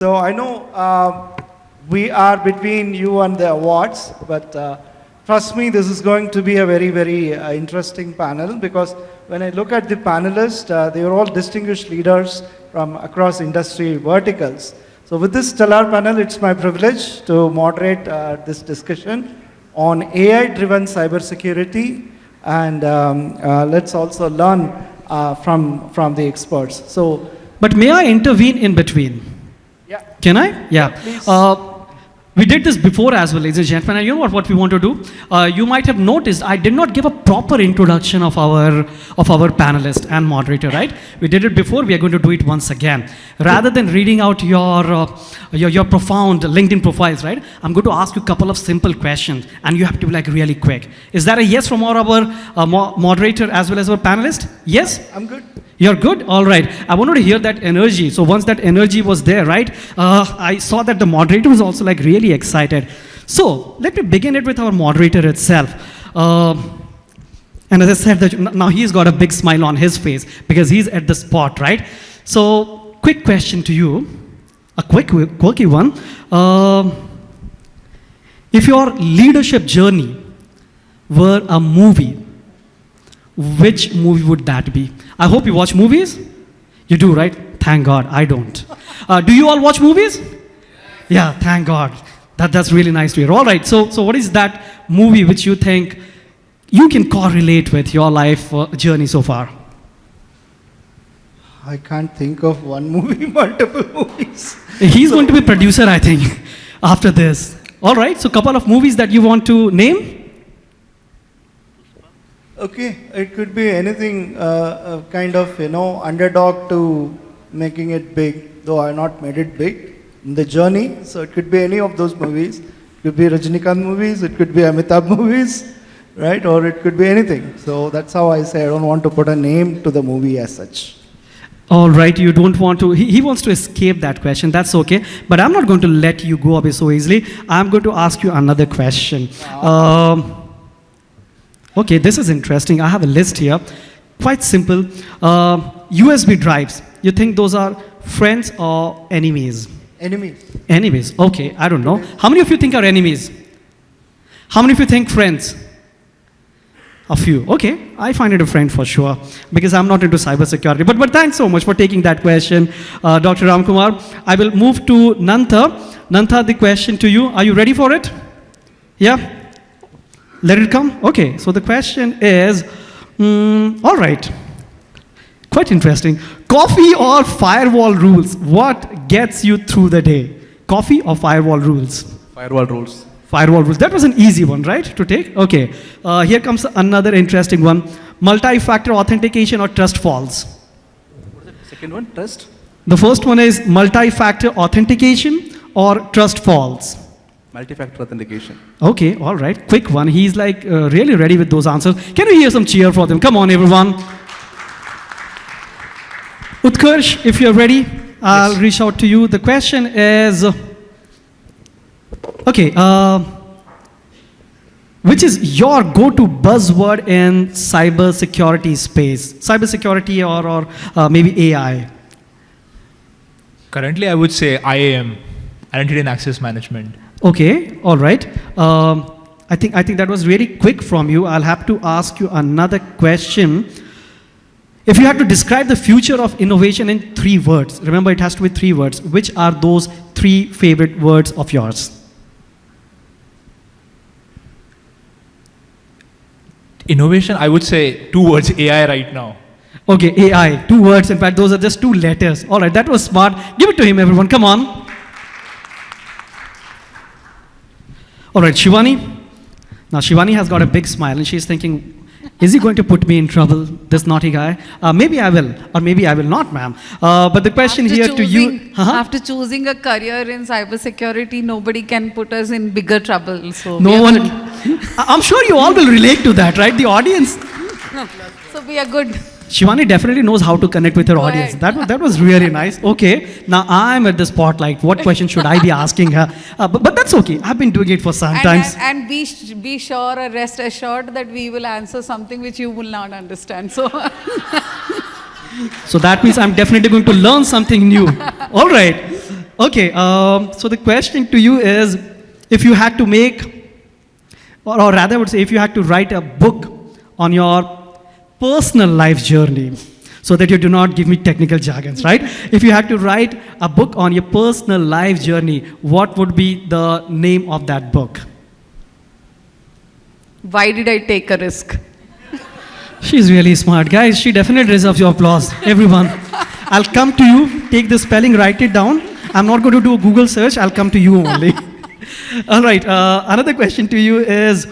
So I know we are between you and the awards, but trust me, this is going to be a very, very interesting panel because when I look at the panelists, they are all distinguished leaders from across industry verticals. So with this stellar panel, it's my privilege to moderate this discussion on AI-driven cybersecurity, and let's also learn from the experts. So, but may I intervene in between? yeah. Can I? Yeah. Please. We did this before as well, ladies and gentlemen. And you know what we want to do? You might have noticed I did not give a proper introduction of our panelist and moderator, right? We did it before. We are going to do it once again. Rather than reading out your profound LinkedIn profiles, right? I'm going to ask you a couple of simple questions, and you have to be like really quick. Is that a yes from our moderator as well as our panelist? Yes. I'm good. You're good? All right. I wanted to hear that energy. So once that energy was there, right, I saw that the moderator was also like really excited. So let me begin it with our moderator itself. And as I said, now he's got a big smile on his face because he's at the spot, right? So quick question to you, a quickie one. If your leadership journey were a movie, which movie would that be? I hope you watch movies. You do, right? Thank God, I don't. Do you all watch movies? Yeah, thank God. That's really nice to hear. All right, so what is that movie which you think you can correlate with your life journey so far? I can't think of one movie, multiple movies. He's going to be producer, I think, after this. All right, so couple of movies that you want to name? Okay, it could be anything, kind of, underdog to making it big, though I not made it big in the journey. So it could be any of those movies. It could be Rajinikanth movies, it could be Amitabh movies, right? Or it could be anything. So that's how I say I don't want to put a name to the movie as such. All right, you don't want to, he wants to escape that question, that's okay. But I'm not going to let you go away so easily. I'm going to ask you another question. Okay, this is interesting. I have a list here. Quite simple. USB drives. You think those are friends or enemies? Enemies. Enemies. Okay, I don't know. How many of you think are enemies? How many of you think friends? A few. Okay, I find it a friend for sure because I'm not into cybersecurity. But thanks so much for taking that question, Dr. Kumar. I will move to Nantha. Nantha, the question to you. Are you ready for it? Yeah? Let it come? Okay, so the question is, all right, quite interesting. Coffee or firewall rules? What gets you through the day? Coffee or firewall rules? Firewall rules. Firewall rules. That was an easy one, right, to take? Okay, here comes another interesting one. Multi-factor authentication or trust falls? What is the second one? Trust? The first one is multi-factor authentication or trust falls? Multi-factor authentication. Okay, all right. Quick one. He's like really ready with those answers. Can we hear some cheer for them? Come on, everyone. Utkarsh, if you're ready, I'll reach out to you. The question is, okay, which is your go-to buzzword in cybersecurity space? Cybersecurity or maybe AI? Currently, I would say IAM, Identity and Access Management. Okay, all right. I think that was really quick from you. I'll have to ask you another question. If you had to describe the future of innovation in 3 words, remember it has to be 3 words, which are those 3 favorite words of yours? Innovation, I would say 2 words, AI right now. Okay, AI, 2 words. In fact, those are just 2 letters. All right, that was smart. Give it to him, everyone. Come on. All right, Sivani. Now, Sivani has got a big smile and she's thinking, is he going to put me in trouble, this naughty guy? Maybe I will, or maybe I will not, ma'am. But the question to you... After choosing a career in cybersecurity, nobody can put us in bigger trouble. So no one... I'm sure you all will relate to that, right? The audience... So we are good. Sivani definitely knows how to connect with her audience. That was really nice. Okay, now I'm at the spotlight. What question should I be asking her? But that's okay. I've been doing it for some time. And be sure or rest assured that we will answer something which you will not understand. So So that means I'm definitely going to learn something new. All right. Okay, so the question to you is, if you had to make, or rather I would say if you had to write a book on your personal life journey, so that you do not give me technical jargons, right? If you had to write a book on your personal life journey, what would be the name of that book? Why did I take a risk? She's really smart, guys. She definitely deserves your applause, everyone. I'll come to you, take the spelling, write it down. I'm not going to do a Google search, I'll come to you only. All right, another question to you is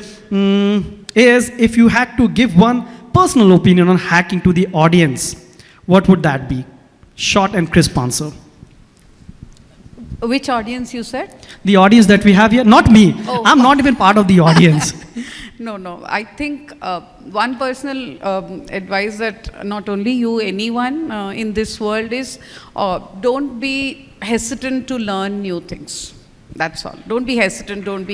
if you had to give one personal opinion on hacking to the audience, what would that be? Short and crisp answer. Which audience you said? The audience that we have here, not me. Oh. I'm not even part of the audience. No. I think one personal advice that not only you, anyone in this world is don't be hesitant to learn new things. That's all. Don't be hesitant. Don't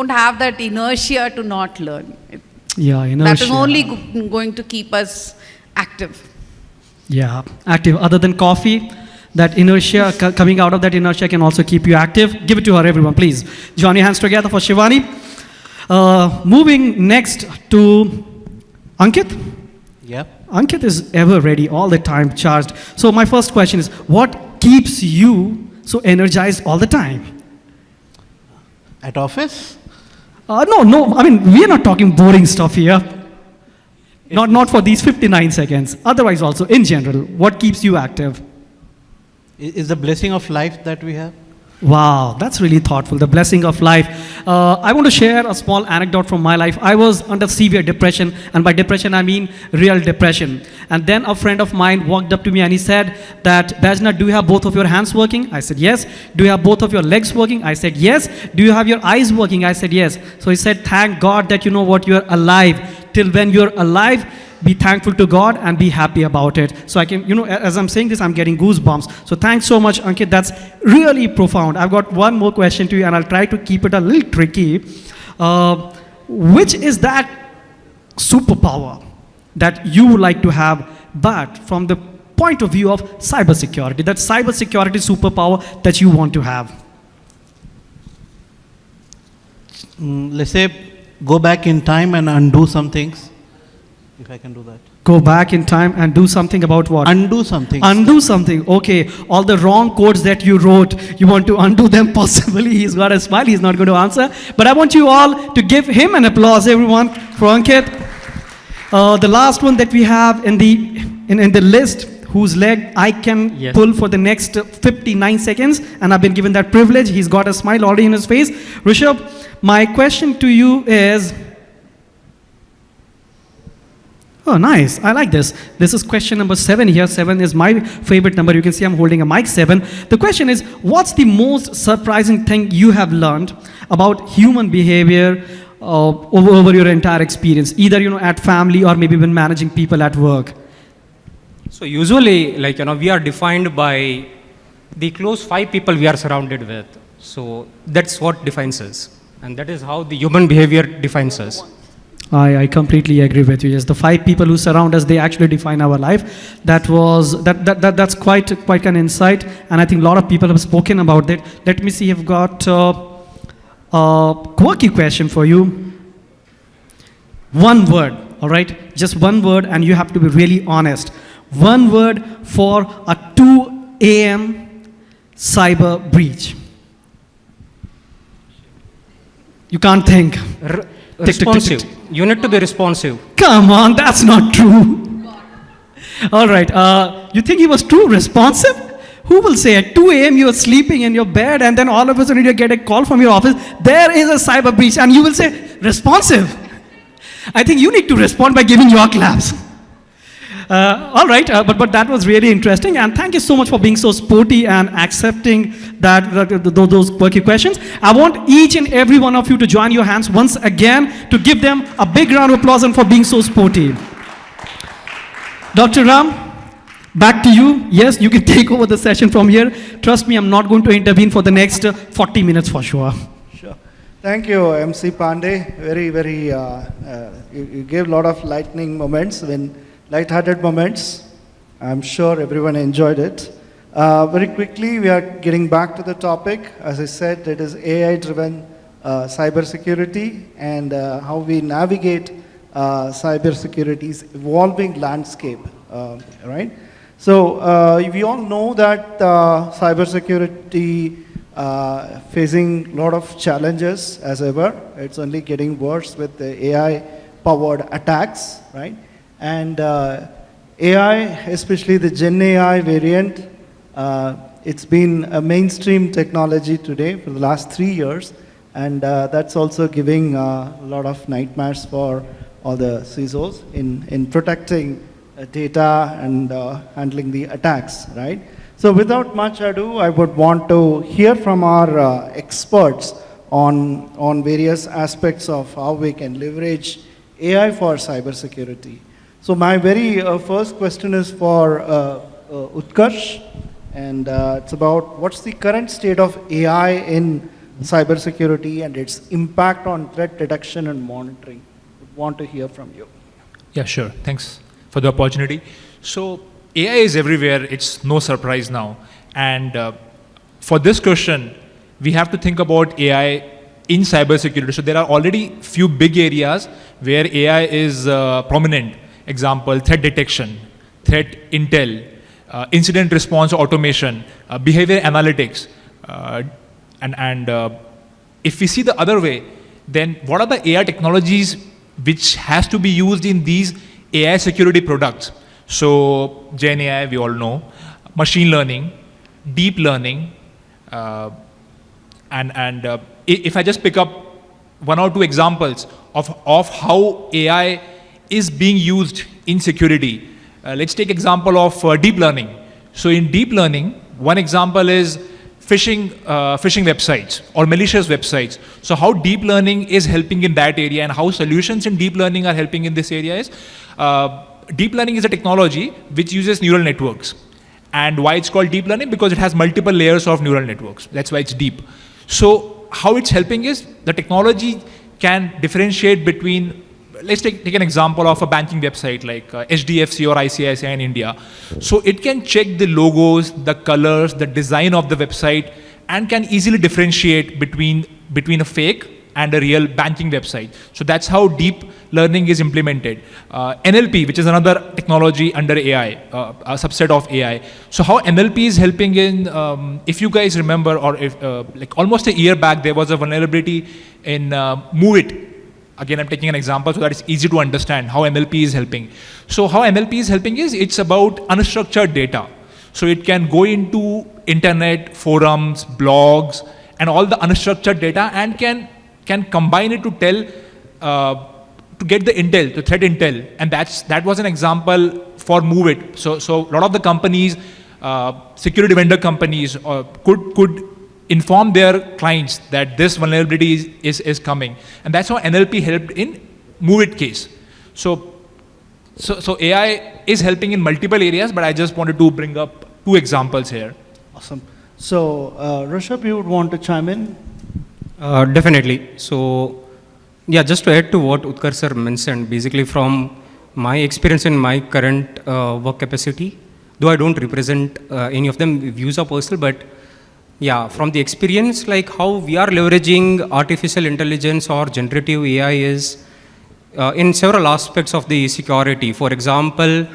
have that inertia to not learn. Yeah, inertia. That is only going to keep us active. Yeah, active. Other than coffee, that inertia, coming out of that inertia can also keep you active. Give it to her, everyone, please. Join your hands together for Sivani. Moving next to Ankit. Yeah. Ankit is ever ready, all the time, charged. So my first question is, what keeps you so energized all the time? At office? No. I mean, we are not talking boring stuff here. Not for these 59 seconds. Otherwise also, in general, what keeps you active? Is the blessing of life that we have? Wow, that's really thoughtful, the blessing of life. I want to share a small anecdote from my life. I was under severe depression, and by depression I mean real depression. And then a friend of mine walked up to me and he said that, Bajna, do you have both of your hands working? I said, yes. Do you have both of your legs working? I said, yes. Do you have your eyes working? I said, yes. So he said, thank God that you know what, you're alive. Till when you're alive, be thankful to God and be happy about it. So I can, as I'm saying this, I'm getting goosebumps. So thanks so much, Ankit. That's really profound. I've got one more question to you, and I'll try to keep it a little tricky. Which is that superpower that you would like to have, but from the point of view of cybersecurity, that cybersecurity superpower that you want to have? Let's say, go back in time and undo some things. If I can do that. Go back in time and do something about what? Undo something. Undo something. Okay. All the wrong codes that you wrote, you want to undo them possibly. He's got a smile. He's not going to answer. But I want you all to give him an applause, everyone, for Ankit. The last one that we have in the list, whose leg I can pull for the next 59 seconds, and I've been given that privilege. He's got a smile already in his face. Rushabh, my question to you is... Oh, nice. I like this. This is question number 7 here. 7 is my favorite number. You can see I'm holding a mic 7. The question is, what's the most surprising thing you have learned about human behavior over your entire experience, either, at family or maybe when managing people at work? So usually, we are defined by the close 5 people we are surrounded with. So that's what defines us. And that is how the human behavior defines us. I completely agree with you. Yes, the 5 people who surround us, they actually define our life. That's quite an insight, and I think a lot of people have spoken about that. Let me see. I've got a quirky question for you. One word, all right? Just one word, and you have to be really honest. One word for a 2 a.m. cyber breach. You can't think. Responsive. You need to be responsive. Come on, that's not true. All right. You think he was too responsive? Who will say at 2 a.m. you are sleeping in your bed and then all of a sudden you get a call from your office, there is a cyber breach, and you will say, responsive? I think you need to respond by giving your claps. All right, but that was really interesting, and thank you so much for being so sporty and accepting those quirky questions. I want each and every one of you to join your hands once again to give them a big round of applause and for being so sporty. Dr. Ram, back to you. Yes, you can take over the session from here. Trust me, I'm not going to intervene for the next 40 minutes for sure. Sure. Thank you, MC Pandey. Very, very, you gave a lot of lighthearted moments. I'm sure everyone enjoyed it. Very quickly, we are getting back to the topic. As I said, it is AI-driven cybersecurity and how we navigate cybersecurity's evolving landscape, right? So we all know that cybersecurity facing a lot of challenges as ever. It's only getting worse with the AI-powered attacks, right? And AI, especially the Gen AI variant, it's been a mainstream technology today for the last 3 years, and that's also giving a lot of nightmares for all the CISOs in protecting data and handling the attacks, right? So without much ado, I would want to hear from our experts on various aspects of how we can leverage AI for cybersecurity. So my very first question is for Utkarsh, and it's about what's the current state of AI in cybersecurity and its impact on threat detection and monitoring. Would want to hear from you. Yeah, sure. Thanks for the opportunity. So AI is everywhere. It's no surprise now. And for this question, we have to think about AI in cybersecurity. So there are already few big areas where AI is prominent. Example, threat detection, threat intel, incident response automation, behavior analytics. And if we see the other way, then what are the AI technologies which has to be used in these AI security products? So Gen AI, we all know, machine learning, deep learning, and if I just pick up 1 or 2 examples of how AI is being used in security. Let's take example of deep learning. So in deep learning, one example is phishing websites or malicious websites. So how deep learning is helping in that area and how solutions in deep learning are helping in this area is, deep learning is a technology which uses neural networks. And why it's called deep learning? Because it has multiple layers of neural networks. That's why it's deep. So how it's helping is the technology can differentiate between, let's take an example of a banking website like HDFC or ICICI in India. So it can check the logos, the colors, the design of the website, and can easily differentiate between a fake and a real banking website. So that's how deep learning is implemented. NLP, which is another technology under AI, a subset of AI. So how NLP is helping in, if you guys remember, or if like almost a year back, there was a vulnerability in MoveIt. Again, I'm taking an example so that it's easy to understand how NLP is helping. So how NLP is helping is it's about unstructured data. So it can go into internet, forums, blogs, and all the unstructured data and can combine it to tell, to get the intel, the threat intel. And that was an example for MoveIt. So a lot of the companies, security vendor companies could inform their clients that this vulnerability is coming. And that's how NLP helped in MoveIt case. So AI is helping in multiple areas, but I just wanted to bring up 2 examples here. Awesome. So Rushabh, you would want to chime in? Definitely. So, yeah, just to add to what Utkarsh sir mentioned, basically from my experience in my current work capacity, though I don't represent any of them, views are personal, but yeah, from the experience, like how we are leveraging artificial intelligence or generative AI is in several aspects of the security. For example,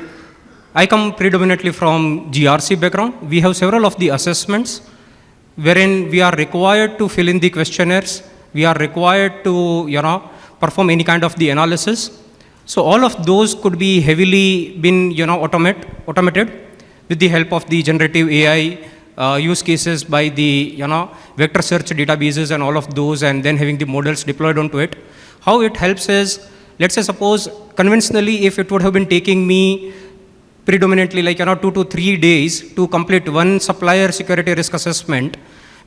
I come predominantly from GRC background. We have several of the assessments wherein we are required to fill in the questionnaires. We are required to, perform any kind of the analysis. So all of those could be heavily been, automated with the help of the generative AI use cases by the, vector search databases and all of those, and then having the models deployed onto it. How it helps is, let's say suppose conventionally, if it would have been taking me predominantly like 2 to 3 days to complete one supplier security risk assessment,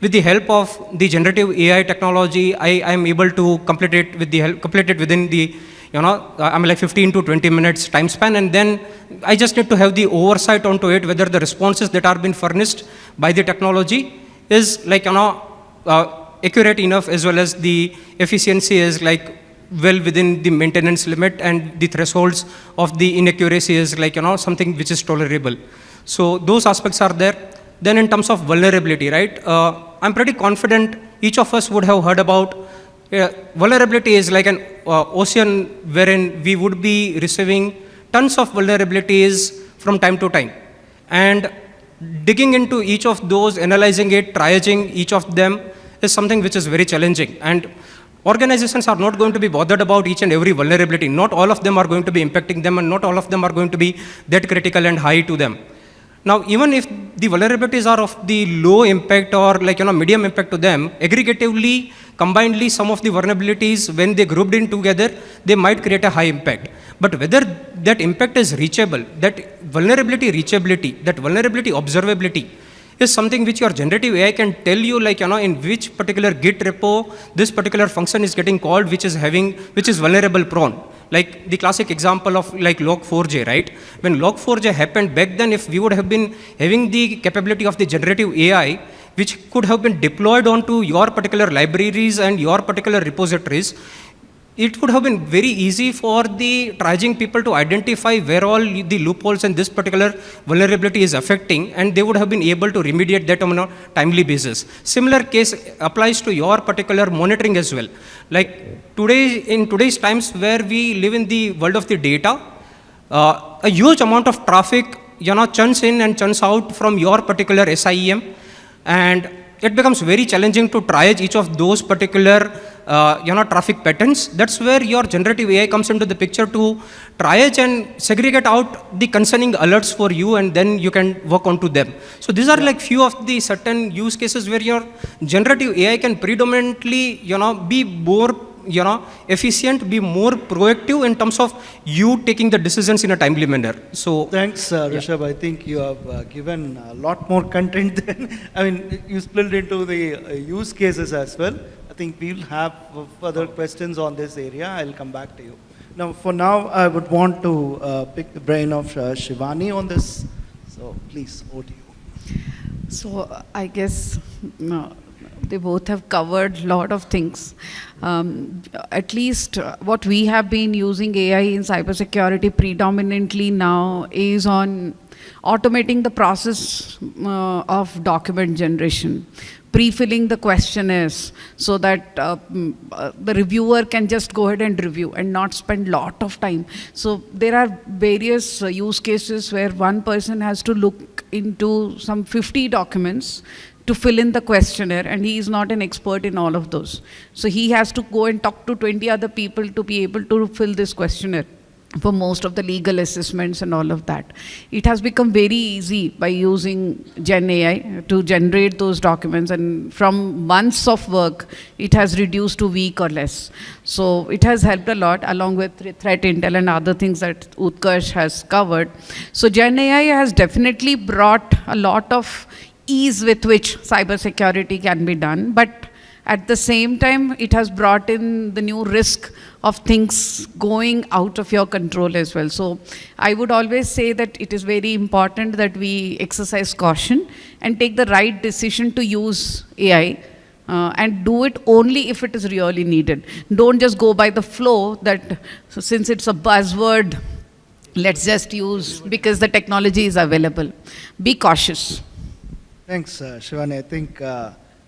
with the help of the generative AI technology, I am able to complete it within the, like 15 to 20 minutes time span, and then I just need to have the oversight onto it, whether the responses that are being furnished by the technology is like, accurate enough, as well as the efficiency is like well within the maintenance limit, and the thresholds of the inaccuracy is like, something which is tolerable. So those aspects are there. then in terms of vulnerability, right? I'm pretty confident each of us would have heard about vulnerability is like an ocean wherein we would be receiving tons of vulnerabilities from time to time. And digging into each of those, analyzing it, triaging each of them is something which is very challenging. And organizations are not going to be bothered about each and every vulnerability. Not all of them are going to be impacting them, and not all of them are going to be that critical and high to them. Now, even if the vulnerabilities are of the low impact or medium impact to them, aggregatively, combinedly, some of the vulnerabilities, when they grouped in together, they might create a high impact. But whether that impact is reachable, that vulnerability reachability, that vulnerability observability is something which your generative AI can tell you, in which particular Git repo this particular function is getting called, which is vulnerable prone. Like the classic example of Log4j, right? When Log4j happened back then, if we would have been having the capability of the generative AI, which could have been deployed onto your particular libraries and your particular repositories, it would have been very easy for the triaging people to identify where all the loopholes in this particular vulnerability is affecting, and they would have been able to remediate that on a timely basis. Similar case applies to your particular monitoring as well. Like today, in today's times where we live in the world of the data, a huge amount of traffic churns in and churns out from your particular SIEM, and it becomes very challenging to triage each of those particular traffic patterns. That's where your generative AI comes into the picture to triage and segregate out the concerning alerts for you, and then you can work onto them. So these are like few of the certain use cases where your generative AI can predominantly be more efficient, be more proactive in terms of you taking the decisions in a timely manner. So thanks, Rushabh. I think you have given a lot more content than, you split into the use cases as well. I think we'll have further questions on this area. I'll come back to you. Now, for now, I would want to pick the brain of Sivani on this. So please, over to you. So I guess they both have covered a lot of things. At least what we have been using AI in cybersecurity predominantly now is on automating the process of document generation, pre-filling the questionnaires so that the reviewer can just go ahead and review and not spend a lot of time. So there are various use cases where one person has to look into some 50 documents to fill in the questionnaire, and he is not an expert in all of those. So he has to go and talk to 20 other people to be able to fill this questionnaire for most of the legal assessments and all of that. It has become very easy by using Gen AI to generate those documents, and from months of work, it has reduced to week or less. So it has helped a lot, along with threat intel and other things that Utkarsh has covered. So Gen AI has definitely brought a lot of ease with which cybersecurity can be done, but at the same time, it has brought in the new risk of things going out of your control as well. So I would always say that it is very important that we exercise caution and take the right decision to use AI, and do it only if it is really needed. Don't just go by the flow that, so since it's a buzzword, let's just use because the technology is available. Be cautious. Thanks, Sivani. I think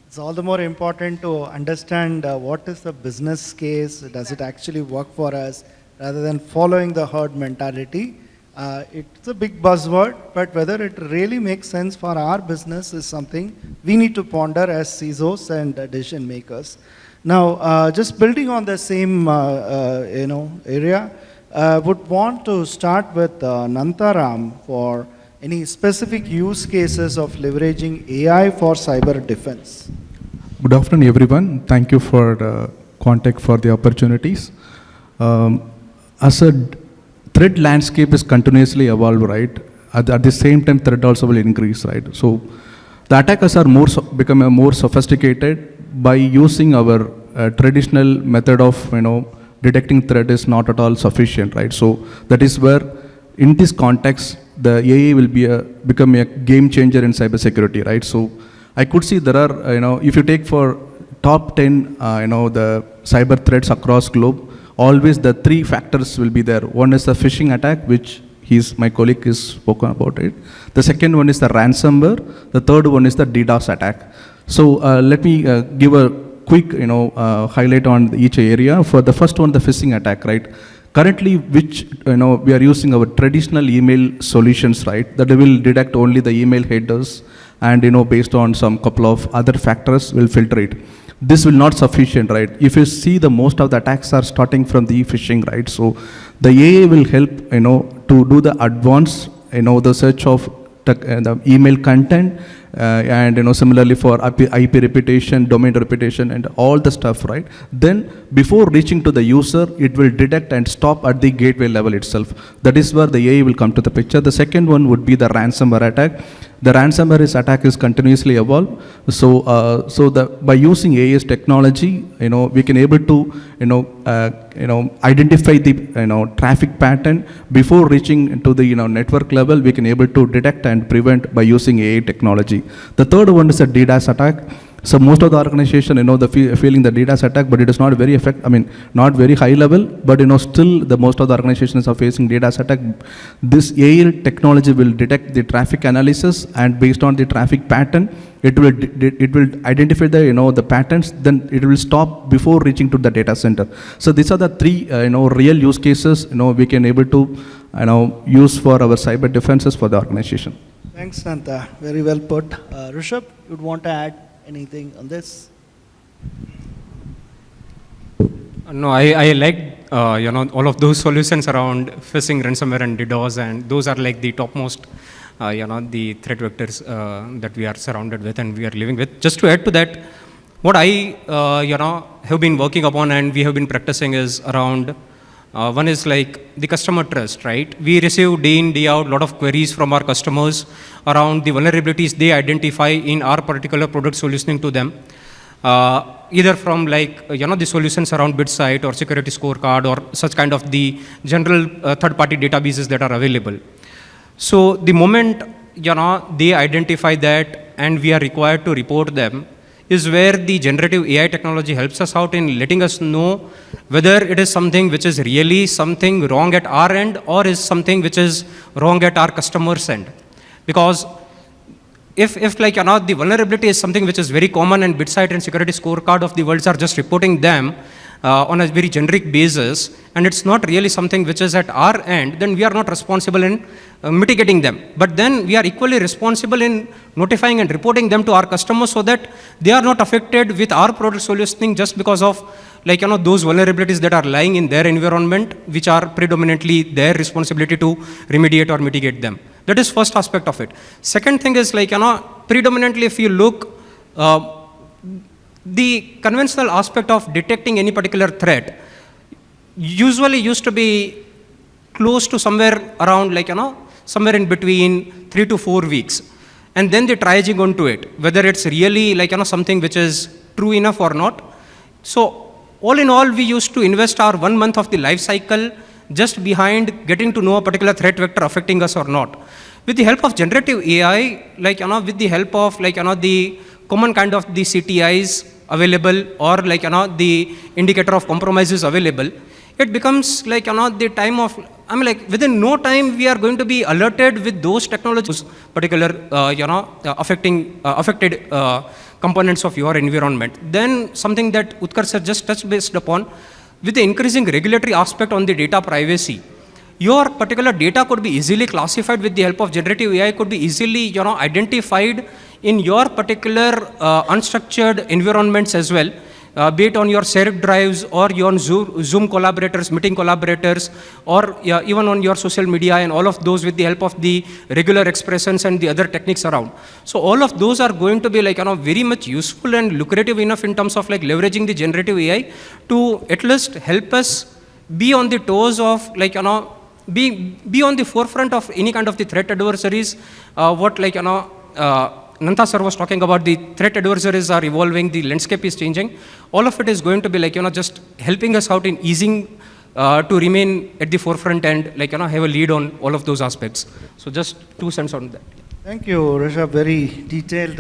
it's all the more important to understand what is the business case, does it actually work for us, rather than following the herd mentality. It's a big buzzword, but whether it really makes sense for our business is something we need to ponder as CISOs and decision makers. Now, just building on the same area, would want to start with Nantha for any specific use cases of leveraging AI for cyber defense? Good afternoon, everyone. Thank you for the contact for the opportunities. As a threat landscape is continuously evolved, right? At the same time, threat also will increase, right? So the attackers are become more sophisticated by using our traditional method of detecting threat is not at all sufficient, right? So that is where, in this context, the AI will become a game changer in cybersecurity, right? So I could see there are, if you take for top 10, the cyber threats across globe, always the three factors will be there. One is the phishing attack, which My colleague has spoken about it. The second one is the ransomware. The third one is the DDoS attack. So let me give a quick, highlight on each area. For the first one, the phishing attack, right? Currently, which we are using our traditional email solutions, right? That will detect only the email headers, and based on some couple of other factors, will filter it. This will not sufficient, right? If you see, the most of the attacks are starting from the phishing, right? So the AA will help, to do the advanced, the search of the email content, and similarly for IP reputation, domain reputation, and all the stuff, right? Then before reaching to the user, it will detect and stop at the gateway level itself. That is where the AI will come to the picture. The second one would be the ransomware attack. The ransomware attack is continuously evolved. So, by using AI's technology, we can able to, identify the traffic pattern before reaching to the network level. We can able to detect and prevent by using AI technology. The third one is a DDoS attack. So most of the organization, feeling the DDoS attack, but it is not very not very high level, but still the most of the organizations are facing DDoS attack. This AI technology will detect the traffic analysis, and based on the traffic pattern, it will identify the the patterns. Then it will stop before reaching to the data center. So these are the three real use cases we can able to use for our cyber defenses for the organization. Thanks, Nantha. Very well put. Rushabh, you'd want to add anything on this? No, I like all of those solutions around phishing, ransomware, and DDoS, and those are like the topmost the threat vectors that we are surrounded with and we are living with. Just to add to that, what I have been working upon and we have been practicing is around one is like the customer trust, right? We receive day in, day out a lot of queries from our customers around the vulnerabilities they identify in our particular product solutioning to them. Either from like, the solutions around BitSite or security scorecard or such kind of the general third-party databases that are available. So the moment, they identify that and we are required to report them, is where the generative AI technology helps us out in letting us know whether it is something which is really something wrong at our end or is something which is wrong at our customer's end. Because if like, the vulnerability is something which is very common and BitSite and security scorecard of the world are just reporting them on a very generic basis, and it's not really something which is at our end, then we are not responsible in mitigating them. But then we are equally responsible in notifying and reporting them to our customers so that they are not affected with our product solutioning just because of like, those vulnerabilities that are lying in their environment, which are predominantly their responsibility to remediate or mitigate them. That is first aspect of it. Second thing is like, predominantly if you look, the conventional aspect of detecting any particular threat usually used to be close to somewhere around like, somewhere in between 3 to 4 weeks. And then they triaging onto it, whether it's really like, something which is true enough or not. So all in all, we used to invest our 1 month of the life cycle just behind getting to know a particular threat vector affecting us or not. With the help of generative AI, like, with the help of like, the common kind of the CTIs available or like, the indicator of compromises available, it becomes like, the time of, like within no time we are going to be alerted with those technologies, particular, affected components of your environment. Then something that Utkarsh has just touched based upon, with the increasing regulatory aspect on the data privacy, your particular data could be easily classified with the help of generative AI, could be easily, identified in your particular unstructured environments as well, be it on your shared drives or your Zoom collaborators, meeting collaborators, or even on your social media and all of those with the help of the regular expressions and the other techniques around. So all of those are going to be like, very much useful and lucrative enough in terms of like leveraging the generative AI to at least help us be on the toes of like, be on the forefront of any kind of the threat adversaries, what like, Nantha sir was talking about, the threat adversaries are evolving, the landscape is changing. All of it is going to be like, just helping us out in easing to remain at the forefront and like, have a lead on all of those aspects. So just 2 cents on that. Thank you, Rushabh. Very detailed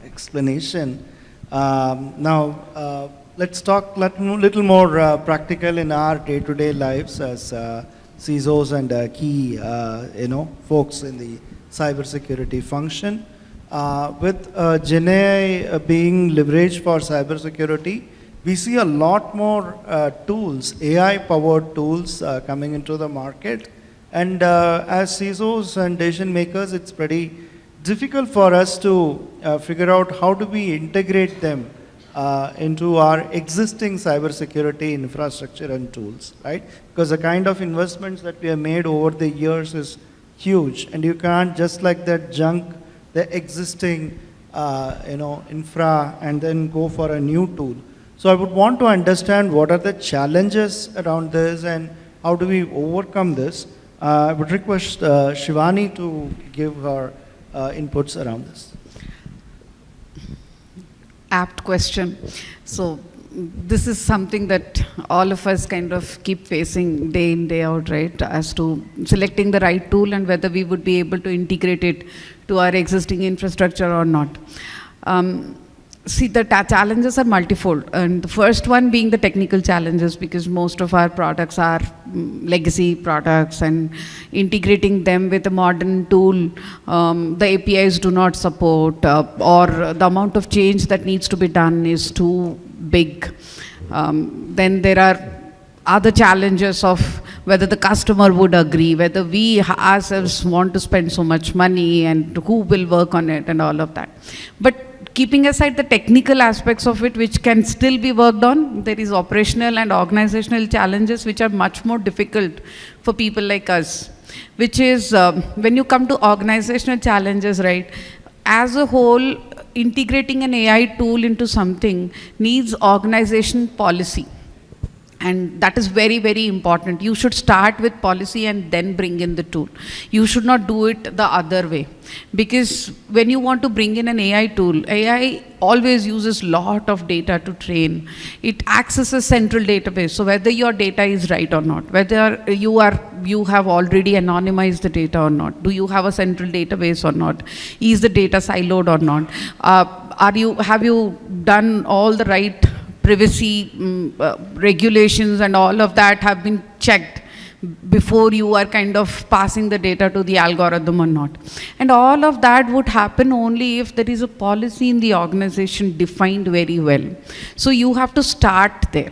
explanation. Now, let's talk a little more practical in our day-to-day lives as CISOs and key, folks in the cybersecurity function. With GenAI being leveraged for cybersecurity, we see a lot more tools, AI-powered tools coming into the market. And as CISOs and decision makers, it's pretty difficult for us to figure out how do we integrate them into our existing cybersecurity infrastructure and tools, right? Because the kind of investments that we have made over the years is huge, and you can't just like that junk the existing infra and then go for a new tool. So I would want to understand what are the challenges around this and how do we overcome this. I would request Sivani to give her inputs around this. Apt question. So this is something that all of us kind of keep facing day in, day out, right? As to selecting the right tool and whether we would be able to integrate it to our existing infrastructure or not. See, the challenges are multifold, and the first one being the technical challenges, because most of our products are legacy products, and integrating them with a modern tool, the APIs do not support, or the amount of change that needs to be done is too big. Then there are other challenges of whether the customer would agree, whether we ourselves want to spend so much money, and who will work on it, and all of that. But keeping aside the technical aspects of it, which can still be worked on, there is operational and organizational challenges which are much more difficult for people like us, which is when you come to organizational challenges, right? As a whole, integrating an AI tool into something needs organization policy. And that is very, very important. You should start with policy and then bring in the tool. You should not do it the other way. Because when you want to bring in an AI tool, AI always uses lot of data to train. It accesses central database. So whether your data is right or not, whether you have already anonymized the data or not, do you have a central database or not, is the data siloed or not, have you done all the right privacy regulations and all of that have been checked before you are kind of passing the data to the algorithm or not. And all of that would happen only if there is a policy in the organization defined very well. So you have to start there.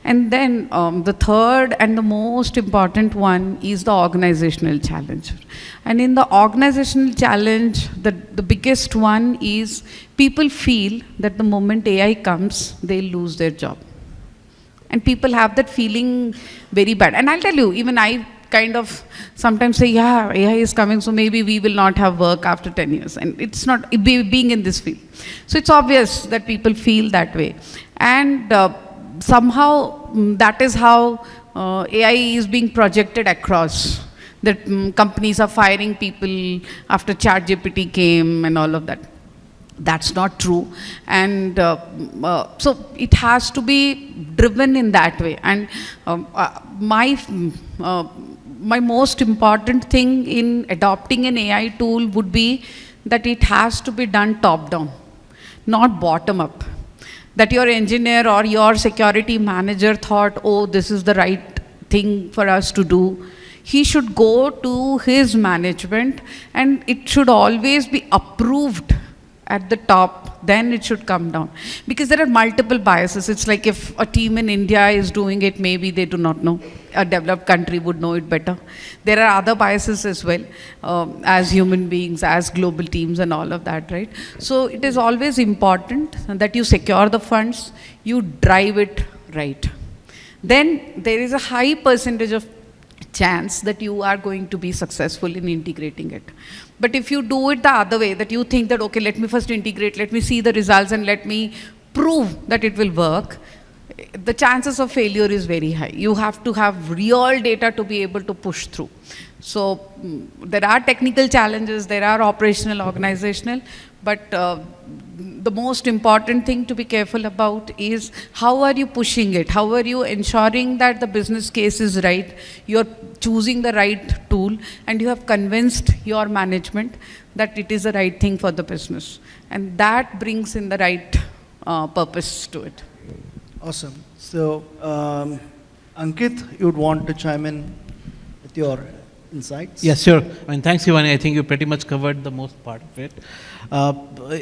And then the third and the most important one is the organizational challenge. And in the organizational challenge, the biggest one is people feel that the moment AI comes, they'll lose their job. And people have that feeling very bad. And I'll tell you, even I kind of sometimes say, yeah, AI is coming, so maybe we will not have work after 10 years. And it's not being in this field. So it's obvious that people feel that way. And somehow that is how AI is being projected across. That companies are firing people after ChatGPT came and all of that. That's not true. And so it has to be driven in that way. And my most important thing in adopting an AI tool would be that it has to be done top down, not bottom up. That your engineer or your security manager thought, oh, this is the right thing for us to do. He should go to his management, and it should always be approved at the top, then it should come down. Because there are multiple biases. It's like if a team in India is doing it, maybe they do not know. A developed country would know it better. There are other biases as well, as human beings, as global teams and all of that, right? So it is always important that you secure the funds, you drive it right. Then there is a high percentage of chance that you are going to be successful in integrating it. But if you do it the other way, that you think that, okay, let me first integrate, let me see the results and let me prove that it will work, the chances of failure is very high. You have to have real data to be able to push through. So there are technical challenges, there are operational, organizational, but the most important thing to be careful about is how are you pushing it? How are you ensuring that the business case is right? You're choosing the right tool and you have convinced your management that it is the right thing for the business. And that brings in the right purpose to it. Awesome. So, Ankit, you would want to chime in with your insights. Yes, sure. I mean, thanks, Sivani. I think you pretty much covered the most part of it.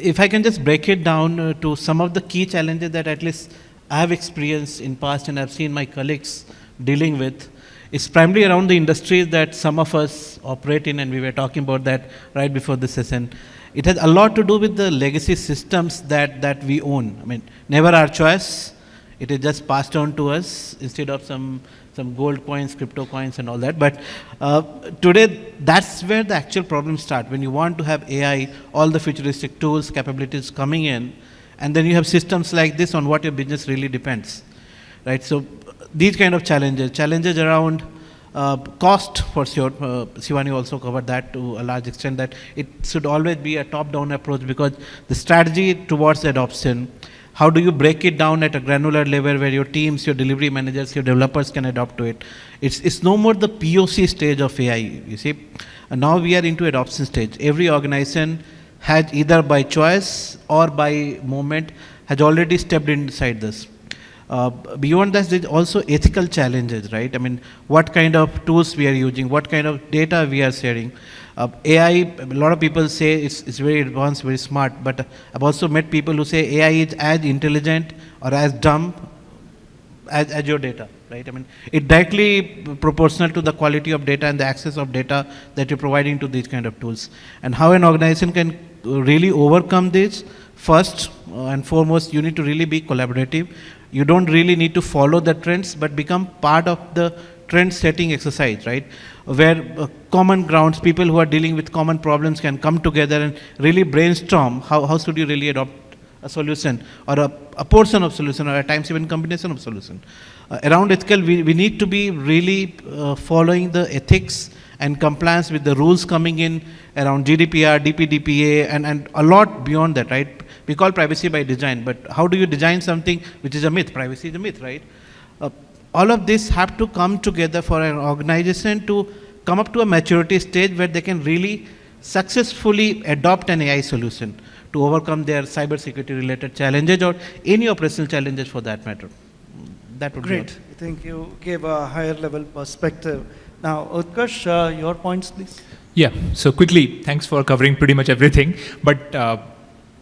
If I can just break it down to some of the key challenges that at least I have experienced in past and I've seen my colleagues dealing with, it's primarily around the industries that some of us operate in, and we were talking about that right before this session. It has a lot to do with the legacy systems that we own. I mean, never our choice. It is just passed on to us instead of some gold coins, crypto coins and all that. But today, that's where the actual problems start. When you want to have AI, all the futuristic tools, capabilities coming in, and then you have systems like this on what your business really depends, right? So these kind of challenges around cost for sure. Sivani also covered that to a large extent, that it should always be a top-down approach, because the strategy towards adoption, how do you break it down at a granular level where your teams, your delivery managers, your developers can adopt to it? It's no more the POC stage of AI, you see. And now we are into adoption stage. Every organization has, either by choice or by moment, has already stepped inside this. Beyond that, there's also ethical challenges, right? I mean, what kind of tools we are using, what kind of data we are sharing. AI, a lot of people say it's very advanced, very smart, but I've also met people who say AI is as intelligent or as dumb as your data, right? I mean, it directly proportional to the quality of data and the access of data that you're providing to these kind of tools. And how an organization can really overcome this, first and foremost, you need to really be collaborative. You don't really need to follow the trends, but become part of the trend setting exercise, right? Where common grounds, people who are dealing with common problems can come together and really brainstorm how should you really adopt a solution, or a portion of solution, or at times even combination of solution. Around ethical, we need to be really following the ethics and compliance with the rules coming in around GDPR, DPDPA, and a lot beyond that, right? We call privacy by design, but how do you design something which is a myth? Privacy is a myth, right? All of this have to come together for an organization to come up to a maturity stage where they can really successfully adopt an AI solution to overcome their cybersecurity related challenges, or any operational challenges for that matter. That would Great. be all. I think you gave a higher level perspective. Now, Utkarsh, your points, please. Yeah, so quickly, thanks for covering pretty much everything. But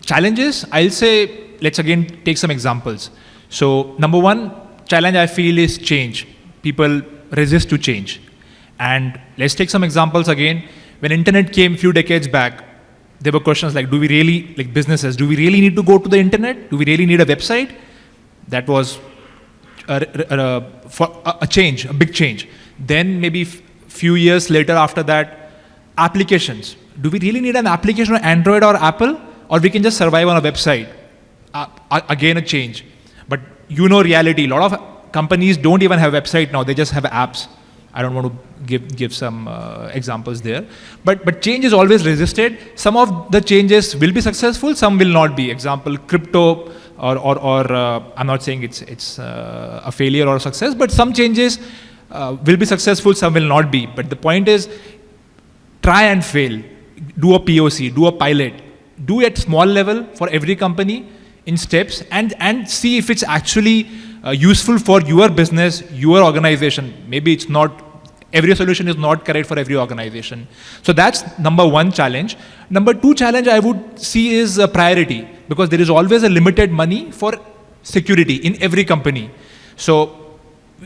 challenges, I'll say, let's again take some examples. So number one challenge I feel is change. People resist to change. And let's take some examples again. When internet came a few decades back, there were questions like, do we really, like businesses, do we really need to go to the internet? Do we really need a website? That was a change, a big change. Then maybe few years later after that, applications. Do we really need an application on Android or Apple? Or we can just survive on a website? Again, a change. But you know reality, a lot of companies don't even have website now, they just have apps. I don't want to give some examples there. But change is always resisted. Some of the changes will be successful, some will not be. Example, crypto, or I'm not saying it's a failure or a success, but some changes will be successful, some will not be. But the point is, try and fail. Do a POC, do a pilot. Do it at small level for every company in steps, and see if it's actually useful for your business, your organization. Maybe it's not, every solution is not correct for every organization. So that's number one challenge. Number two challenge I would see is priority, because there is always a limited money for security in every company. So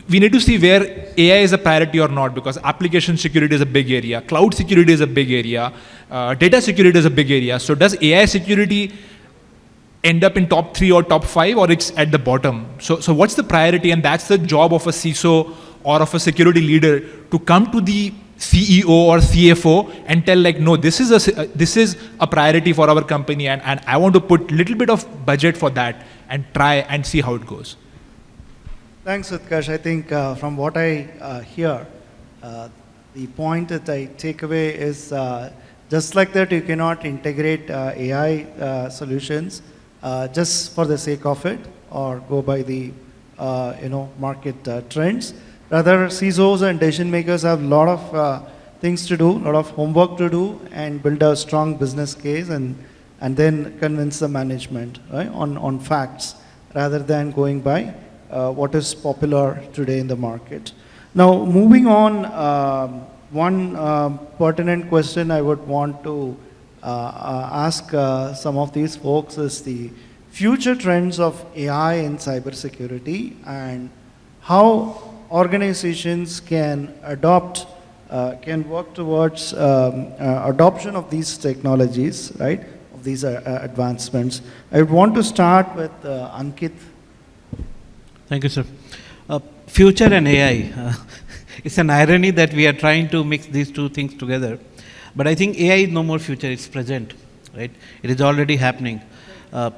we need to see where AI is a priority or not, because application security is a big area, cloud security is a big area, data security is a big area. So does AI security end up in top 3 or top 5, or it's at the bottom? So what's the priority? And that's the job of a CISO or of a security leader, to come to the CEO or CFO and tell, like, no, this is a priority for our company, and I want to put little bit of budget for that and try and see how it goes. Thanks, Utkarsh. I think from what I hear, the point that I take away is just like that, you cannot integrate AI solutions just for the sake of it, or go by the market trends. Rather, CISOs and decision makers have a lot of things to do, a lot of homework to do, and build a strong business case, and then convince the management, right, on facts, rather than going by what is popular today in the market. Now, moving on one pertinent question I would want to ask some of these folks is the future trends of AI in cybersecurity and how organizations can adopt, can work towards adoption of these technologies, right? Of these advancements. I would want to start with Ankit. Thank you, sir. Future and AI. It's an irony that we are trying to mix these two things together. But I think AI is no more future, it's present, right? It is already happening. Yeah,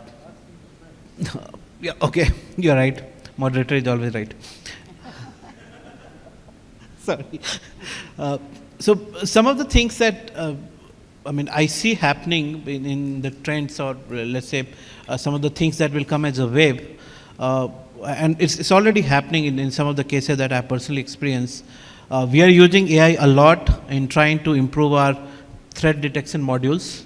okay, you're right. Moderator is always right. Sorry. So some of the things that I see happening in the trends, or let's say some of the things that will come as a wave, and it's already happening in some of the cases that I personally experienced. We are using AI a lot in trying to improve our threat detection modules,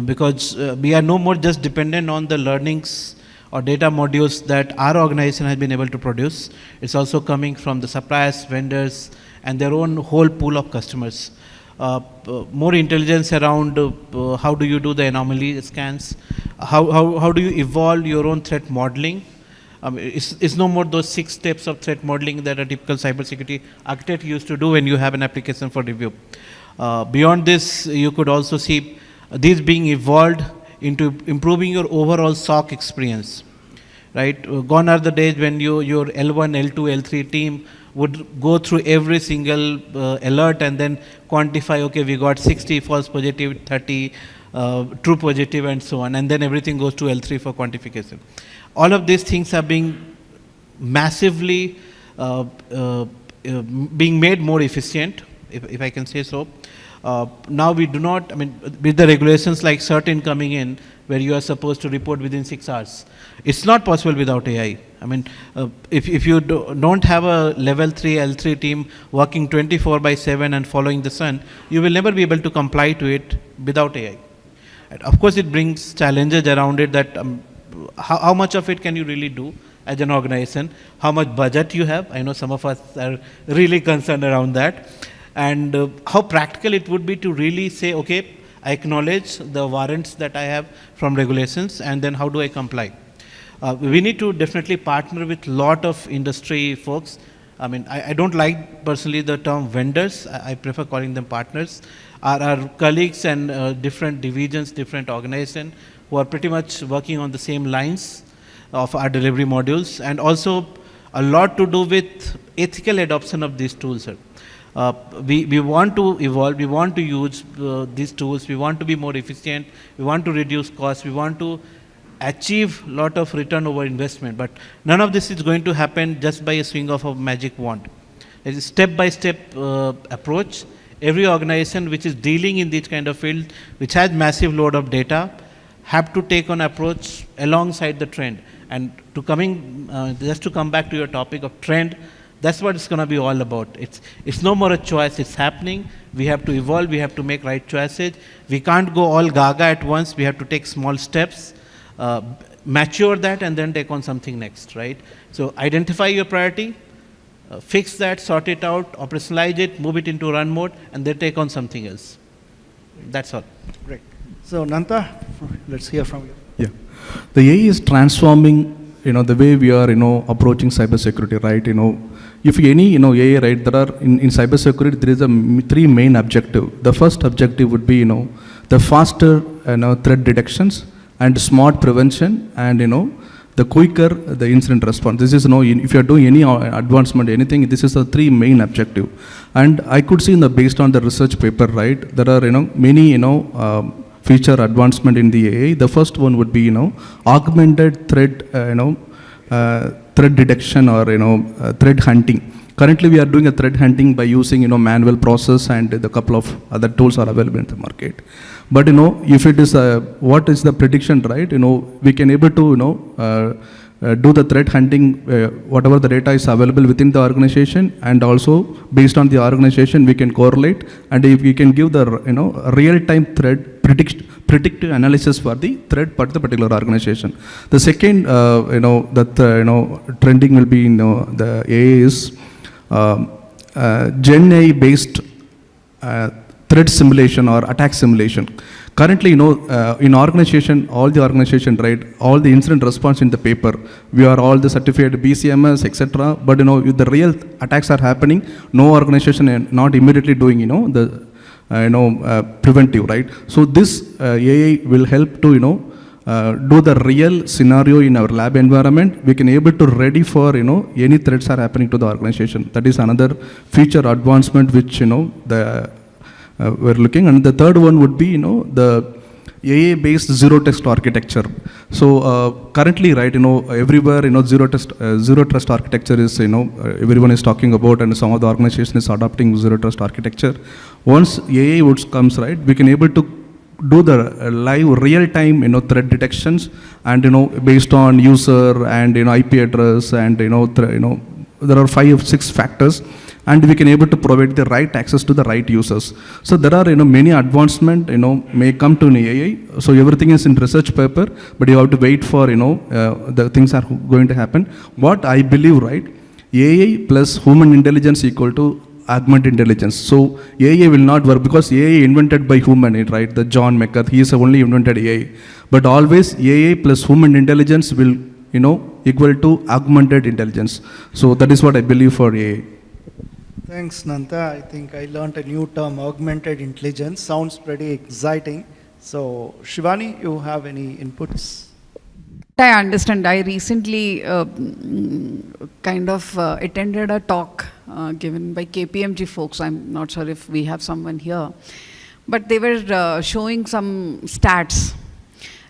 because we are no more just dependent on the learnings or data modules that our organization has been able to produce. It's also coming from the suppliers, vendors, and their own whole pool of customers. More intelligence around how do you do the anomaly scans, how do you evolve your own threat modeling. It's no more those 6 steps of threat modeling that a typical cybersecurity architect used to do when you have an application for review. Beyond this, you could also see these being evolved into improving your overall SOC experience, right? Gone are the days when your L1, L2, L3 team would go through every single alert and then quantify, okay, we got 60 false positive, 30 true positive, and so on, and then everything goes to L3 for quantification. All of these things are being massively being made more efficient, if I can say so. Now we do not, with the regulations like CERT coming in, where you are supposed to report within 6 hours, it's not possible without AI. If you don't have a level 3 L3 team working 24/7 and following the sun, you will never be able to comply to it without AI. And of course, it brings challenges around it, that how much of it can you really do as an organization, how much budget you have. I know some of us are really concerned around that. And how practical it would be to really say, okay, I acknowledge the warrants that I have from regulations, and then how do I comply? We need to definitely partner with a lot of industry folks. I don't like personally the term vendors. I prefer calling them partners. Our colleagues and different divisions, different organizations who are pretty much working on the same lines of our delivery modules, and also a lot to do with ethical adoption of these tools, sir. We want to evolve, we want to use these tools, we want to be more efficient, we want to reduce costs, we want to achieve a lot of return over investment, but none of this is going to happen just by a swing of a magic wand. It is a step-by-step approach. Every organization which is dealing in this kind of field, which has massive load of data, have to take an approach alongside the trend. And just to come back to your topic of trend, that's what it's going to be all about. It's no more a choice, it's happening. We have to evolve, we have to make right choices. We can't go all gaga at once, we have to take small steps, mature that, and then take on something next, right? So identify your priority, fix that, sort it out, operationalize it, move it into run mode, and then take on something else. That's all. Great. So Nantha, let's hear from you. Yeah. The AI is transforming the way we are, approaching cybersecurity, right? If any, AI, right, there are, in cybersecurity, there is 3 main objectives. The first objective would be, the faster, threat detections and smart prevention, and, the quicker the incident response. This is, if you are doing any advancement, anything, this is the 3 main objective. And I could see based on the research paper, right, there are, many, feature advancement in the AI. The first one would be, augmented threat, threat detection, or, threat hunting. Currently, we are doing a threat hunting by using, manual process, and the couple of other tools are available in the market. But, if it is, what is the prediction, right? We can able to, do the threat hunting, whatever the data is available within the organization, and also based on the organization, we can correlate, and if we can give the, real-time threat predictive analysis for the threat for the particular organization. The second, trending will be, the AI is Gen AI based threat simulation or attack simulation. Currently, in organization, all the organization, right, all the incident response in the paper, we are all the certified BCMS, etc. But if the real attacks are happening, no organization is not immediately doing, the preventive, right? So this AI will help to, do the real scenario in our lab environment. We can able to ready for, any threats are happening to the organization. That is another feature advancement which, we're looking. And the third one would be, the AI-based zero-trust architecture. So currently, right, everywhere, zero-trust architecture is, everyone is talking about, and some of the organizations is adopting zero-trust architecture. Once AI comes, right, we can able to do the live real-time, threat detections, and based on user and IP address, and there are 5 or 6 factors, and we can able to provide the right access to the right users. So there are many advancement may come to an AI. So everything is in research paper, but you have to wait for the things are going to happen. What I believe, right, AI plus human intelligence equal to augmented intelligence. So AI will not work because AI invented by human, right? The John McCarthy, he is only invented AI. But always AI plus human intelligence will equal to augmented intelligence. So that is what I believe for AI. Thanks, Nantha. I think I learned a new term, augmented intelligence. Sounds pretty exciting. So, Sivani, you have any inputs? I understand. I recently attended a talk given by KPMG folks. I'm not sure if we have someone here. But they were showing some stats.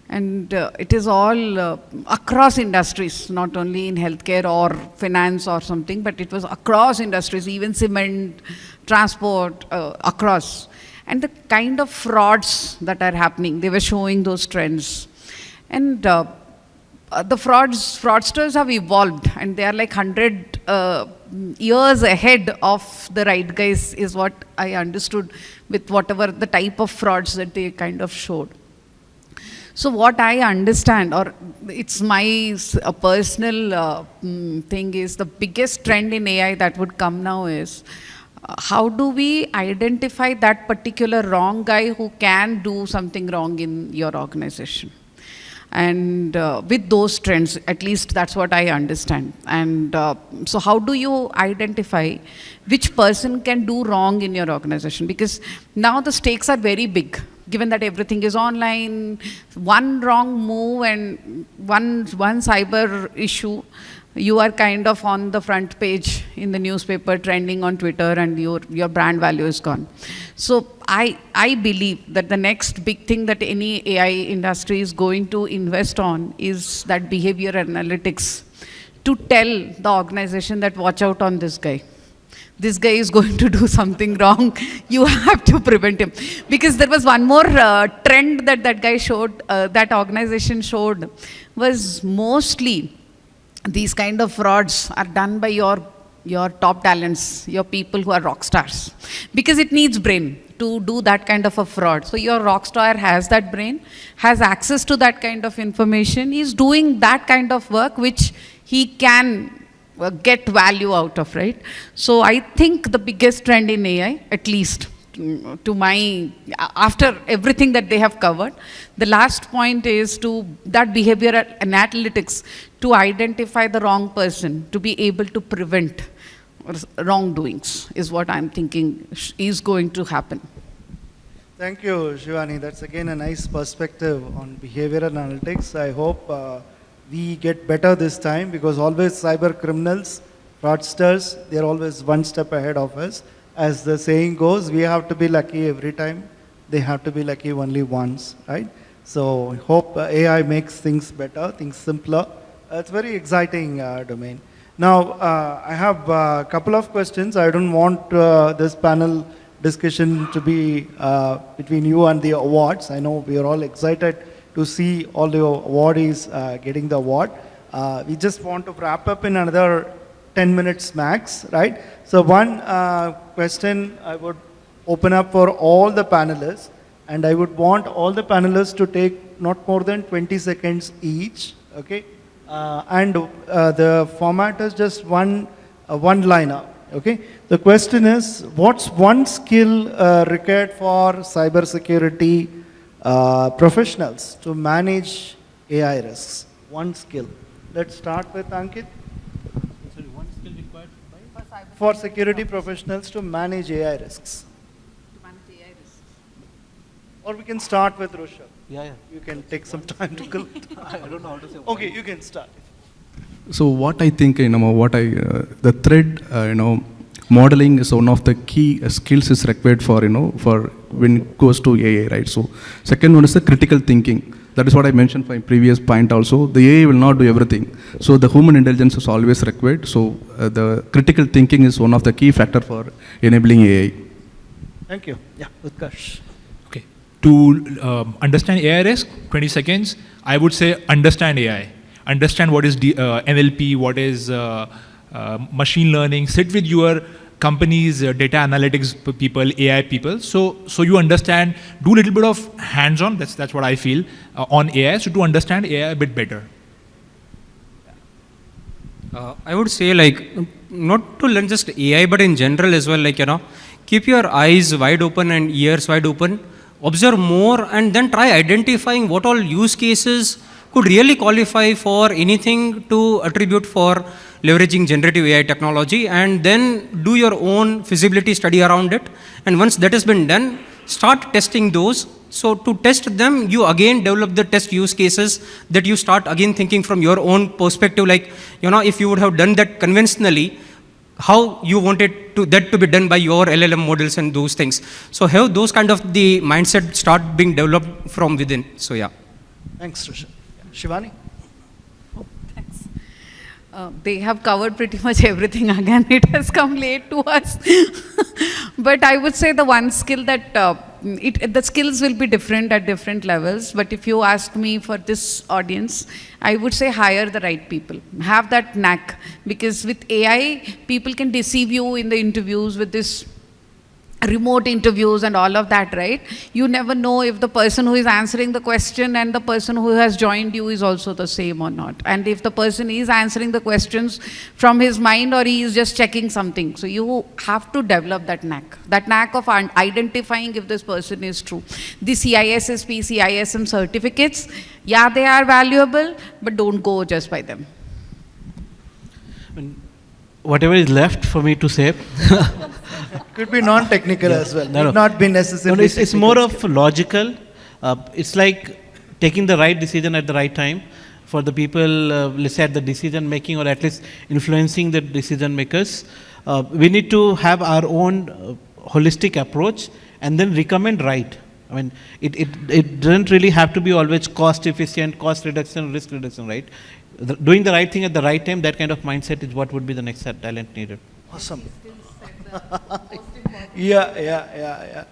And it is all across industries, not only in healthcare or finance or something, but it was across industries, even cement, transport, across. And the kind of frauds that are happening, they were showing those trends. And the fraudsters have evolved, and they are like 100 years ahead of the right guys, is what I understood with whatever the type of frauds that they kind of showed. So what I understand, or it's my personal thing, is the biggest trend in AI that would come now is how do we identify that particular wrong guy who can do something wrong in your organization? And with those trends, at least that's what I understand. And so how do you identify which person can do wrong in your organization? Because now the stakes are very big. Given that everything is online, one wrong move and one cyber issue, you are kind of on the front page in the newspaper, trending on Twitter, and your brand value is gone. So I believe that the next big thing that any AI industry is going to invest on is that behavior analytics, to tell the organization that watch out on this guy. This guy is going to do something wrong, you have to prevent him. Because there was one more trend that guy showed, that organization showed, was mostly these kind of frauds are done by your top talents, your people who are rock stars. Because it needs brain to do that kind of a fraud. So your rock star has that brain, has access to that kind of information, is doing that kind of work which he can get value out of, right? So I think the biggest trend in AI, at least to my, after everything that they have covered, the last point is to that behavior and analytics, to identify the wrong person, to be able to prevent wrongdoings, is what I'm thinking is going to happen. Thank you, Sivani. That's again a nice perspective on behavioral analytics. I hope we get better this time, because always cyber criminals, fraudsters, they're always one step ahead of us. As the saying goes, we have to be lucky every time. They have to be lucky only once, right? So I hope AI makes things better, things simpler. It's a very exciting domain. Now, I have a couple of questions. I don't want this panel discussion to be between you and the awards. I know we are all excited to see all the awardees getting the award. We just want to wrap up in another 10 minutes max, right? So one question I would open up for all the panelists, and I would want all the panelists to take not more than 20 seconds each, okay? The format is just one liner. Okay. The question is, what's one skill required for cybersecurity professionals to manage AI risks? One skill. Let's start with Ankit. Sorry, one skill required For security professionals to manage AI risks. Or we can start with Rushabh. Yeah. You can take some time to collect. I don't know how to say. Okay, you can start. So what I think, the thread, modeling is one of the key skills is required for, for when it goes to AI, right? So second one is the critical thinking. That is what I mentioned in previous point also. The AI will not do everything. So the human intelligence is always required. So the critical thinking is one of the key factor for enabling AI. Thank you. Yeah, Utkarsh. Okay. To understand AI risk, 20 seconds, I would say understand AI. Understand what is NLP, what is machine learning. Sit with your company's data analytics people, AI people. So you understand, do a little bit of hands-on, that's what I feel, on AI, so to understand AI a bit better. I would say not to learn just AI, but in general as well, keep your eyes wide open and ears wide open, observe more and then try identifying what all use cases could really qualify for anything to attribute for leveraging generative AI technology, and then do your own feasibility study around it. And once that has been done, start testing those. So to test them, you again develop the test use cases that you start again thinking from your own perspective, if you would have done that conventionally, how you wanted that to be done by your LLM models and those things. So have those kind of the mindset start being developed from within. So yeah. Thanks, Rushabh. Sivani? Thanks. They have covered pretty much everything again. It has come late to us. But I would say the one skill that, the skills will be different at different levels. But if you ask me for this audience, I would say hire the right people. Have that knack. Because with AI, people can deceive you in the interviews with this remote interviews and all of that, right? You never know if the person who is answering the question and the person who has joined you is also the same or not. And if the person is answering the questions from his mind or he is just checking something. So you have to develop that knack of identifying if this person is true. The CISSP, CISM certificates, yeah, they are valuable, but don't go just by them. Whatever is left for me to say. Could be non-technical as well. No. Not be necessarily It's more of logical. It's like taking the right decision at the right time for the people, let's say at the decision making or at least influencing the decision makers. We need to have our own holistic approach and then recommend right. I mean, it doesn't really have to be always cost efficient, cost reduction, risk reduction, right? Doing the right thing at the right time, that kind of mindset is what would be the next talent needed. Awesome. Yeah.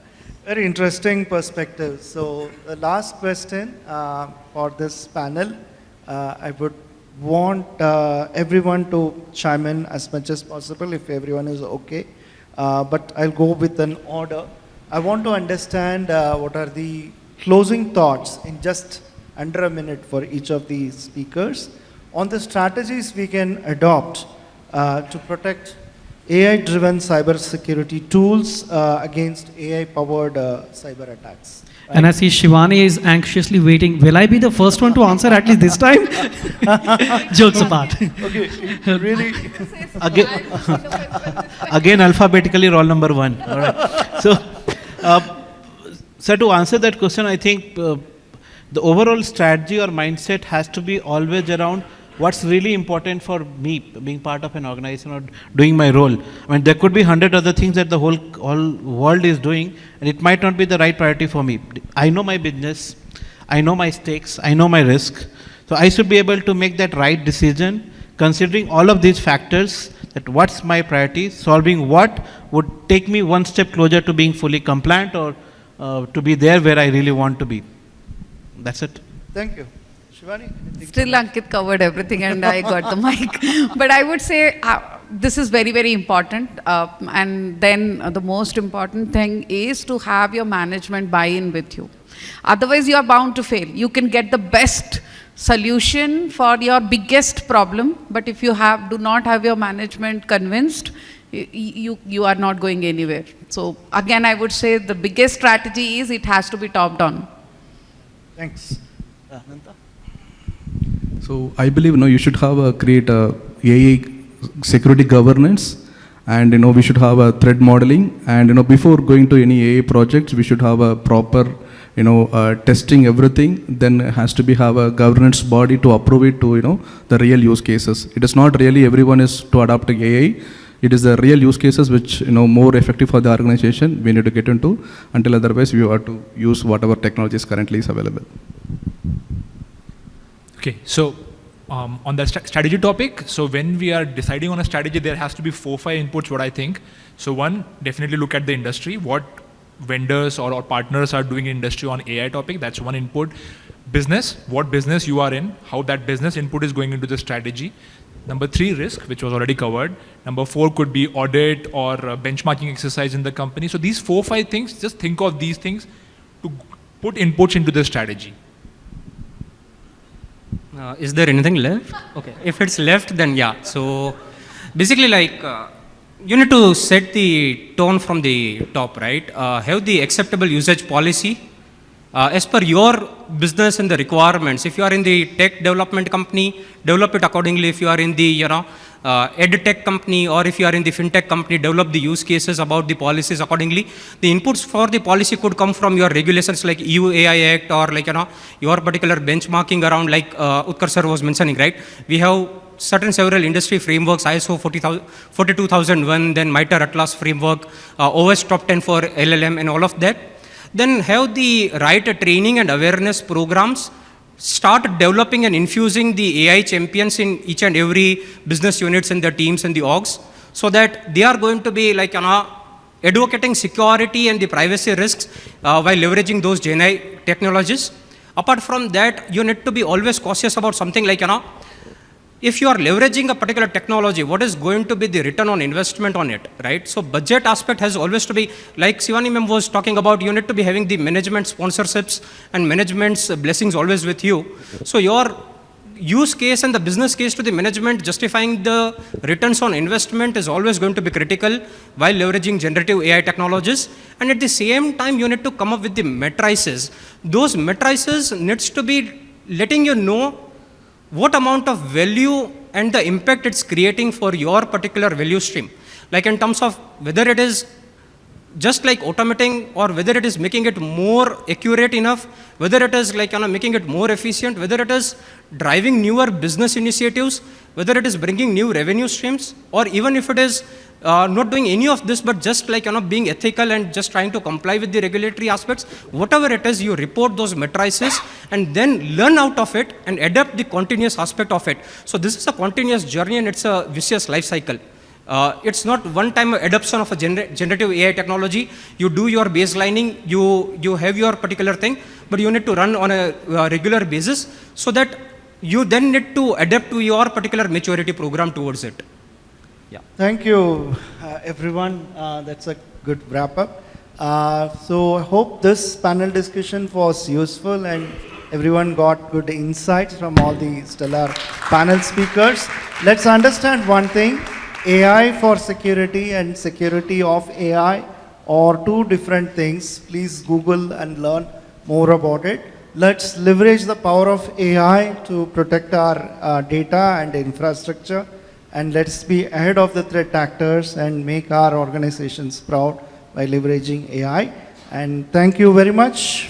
Very interesting perspective. So the last question for this panel, I would want everyone to chime in as much as possible if everyone is okay. But I'll go with an order. I want to understand what are the closing thoughts in just under a minute for each of these speakers on the strategies we can adopt to protect AI-driven cybersecurity tools against AI-powered cyber attacks. Right? And I see Sivani is anxiously waiting. Will I be the first one to answer at least this time? Jokes apart. Okay, really. Again, alphabetically roll number 1. All right. So to answer that question, I think the overall strategy or mindset has to be always around what's really important for me being part of an organization or doing my role. I mean, there could be 100 other things that the whole world is doing, and it might not be the right priority for me. I know my business, I know my stakes, I know my risk. So I should be able to make that right decision, considering all of these factors, that what's my priority, solving what would take me one step closer to being fully compliant or to be there where I really want to be. That's it. Thank you. Sivani? Still Ankit covered everything and I got the mic. But I would say this is very, very important. And then the most important thing is to have your management buy-in with you. Otherwise, you are bound to fail. You can get the best solution for your biggest problem, but if you do not have your management convinced, you are not going anywhere. So again, I would say the biggest strategy is it has to be top down. Thanks. Nantha? So I believe you should have create a AI security governance, and we should have a threat modeling, and before going to any AI projects we should have a proper testing everything. Then has to be have a governance body to approve it to the real use cases. It is not really everyone is to adopt AI. It is the real use cases which more effective for the organization we need to get into. Until otherwise we have to use whatever technologies currently is available. Okay, so on the strategy topic, so when we are deciding on a strategy, there has to be 4-5 inputs, what I think. So one, definitely look at the industry, what vendors or partners are doing in industry on AI topic, that's one input. Business, what business you are in, how that business input is going into the strategy. Number 3, risk, which was already covered. Number 4 could be audit or benchmarking exercise in the company. So these 4-5 things, just think of these things to put inputs into the strategy. Is there anything left? Okay. If it's left, then yeah. So basically, you need to set the tone from the top, right? Have the acceptable usage policy as per your business and the requirements. If you are in the tech development company, develop it accordingly. If you are in the ed tech company, or if you are in the fintech company, develop the use cases about the policies accordingly. The inputs for the policy could come from your regulations like EU AI Act, or your particular benchmarking around, like Utkarsh sir was mentioning, right? We have several industry frameworks, ISO 42001, then MITRE Atlas framework, OS top 10 for LLM and all of that. Then have the right training and awareness programs. Start developing and infusing the AI champions in each and every business units and the teams and the orgs, so that they are going to be advocating security and the privacy risks while leveraging those GenAI technologies. Apart from that, you need to be always cautious about something like, if you are leveraging a particular technology, what is going to be the return on investment on it, right? So budget aspect has always to be, like Sivani ma'am was talking about, you need to be having the management sponsorships and management's blessings always with you. So your use case and the business case to the management justifying the returns on investment is always going to be critical while leveraging generative AI technologies. And at the same time, you need to come up with the matrices. Those matrices needs to be letting you know what amount of value and the impact it's creating for your particular value stream. Like in terms of whether it is just like automating, or whether it is making it more accurate enough, whether it is making it more efficient, whether it is driving newer business initiatives, whether it is bringing new revenue streams, or even if it is not doing any of this, but just being ethical and just trying to comply with the regulatory aspects. Whatever it is, you report those matrices and then learn out of it and adapt the continuous aspect of it. So this is a continuous journey, and it's a vicious life cycle. It's not one-time adoption of a generative AI technology. You do your baselining, you have your particular thing, but you need to run on a regular basis, so that you then need to adapt to your particular maturity program towards it. Yeah. Thank you, everyone. That's a good wrap up. So I hope this panel discussion was useful and everyone got good insights from all the stellar panel speakers. Let's understand one thing. AI for security and security of AI are two different things. Please Google and learn more about it. Let's leverage the power of AI to protect our data and infrastructure. And let's be ahead of the threat actors and make our organizations proud by leveraging AI. And thank you very much